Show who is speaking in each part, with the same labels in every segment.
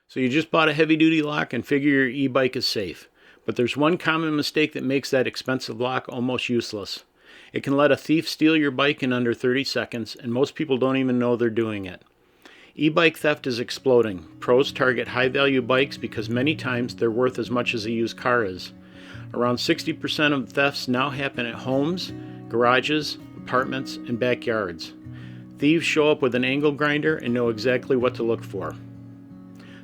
Speaker 1: So you just bought a heavy-duty lock and figure your e-bike is safe. But there's one common mistake that makes that expensive lock almost useless. It can let a thief steal your bike in under 30 seconds, and most people don't even know they're doing it. E-bike theft is exploding. Pros target high-value bikes because many times they're worth as much as a used car is. Around 60% of thefts now happen at homes, garages, apartments, and backyards. Thieves show up with an angle grinder and know exactly what to look for.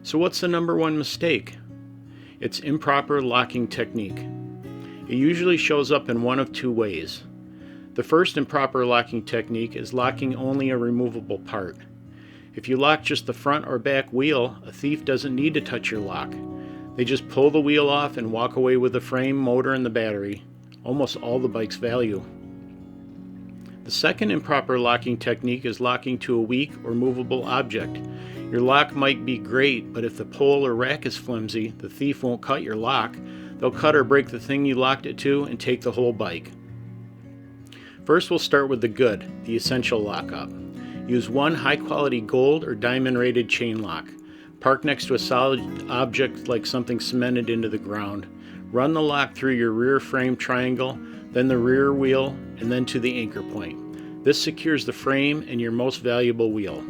Speaker 1: So what's the number one mistake? It's improper locking technique. It usually shows up in one of two ways. The first improper locking technique is locking only a removable part. If you lock just the front or back wheel, a thief doesn't need to touch your lock. They just pull the wheel off and walk away with the frame, motor, and the battery, almost all the bike's value. The second improper locking technique is locking to a weak or movable object. Your lock might be great, but if the pole or rack is flimsy, the thief won't cut your lock. They'll cut or break the thing you locked it to and take the whole bike. First, we'll start with the good, the essential lockup. Use one high-quality gold or diamond-rated chain lock. Park next to a solid object like something cemented into the ground. Run the lock through your rear frame triangle, then the rear wheel, and then to the anchor point. This secures the frame and your most valuable wheel.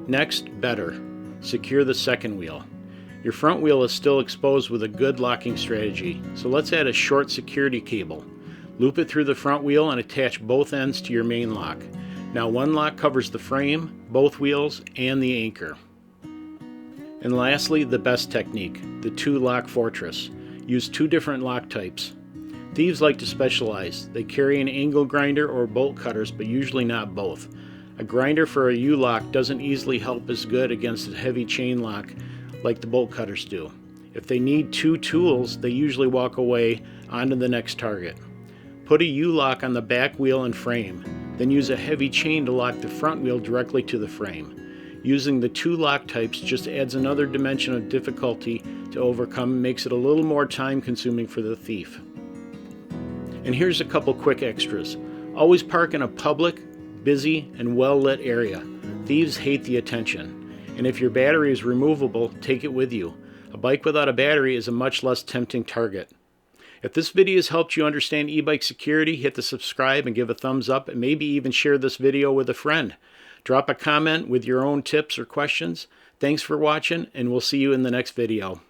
Speaker 1: Next, better. Secure the second wheel. Your front wheel is still exposed with a good locking strategy, so let's add a short security cable. Loop it through the front wheel and attach both ends to your main lock. Now one lock covers the frame, both wheels, and the anchor. And lastly, the best technique, the two-lock fortress. Use two different lock types. Thieves like to specialize. They carry an angle grinder or bolt cutters, but usually not both. A grinder for a U-lock doesn't easily help as good against a heavy chain lock like the bolt cutters do. If they need two tools, they usually walk away onto the next target. Put a U-lock on the back wheel and frame, then use a heavy chain to lock the front wheel directly to the frame. Using the two lock types just adds another dimension of difficulty to overcome and makes it a little more time consuming for the thief. And here's a couple quick extras. Always park in a public, busy, and well-lit area. Thieves hate the attention. And if your battery is removable, take it with you. A bike without a battery is a much less tempting target. If this video has helped you understand e-bike security, hit the subscribe and give a thumbs up, and maybe even share this video with a friend. Drop a comment with your own tips or questions. Thanks for watching, and we'll see you in the next video.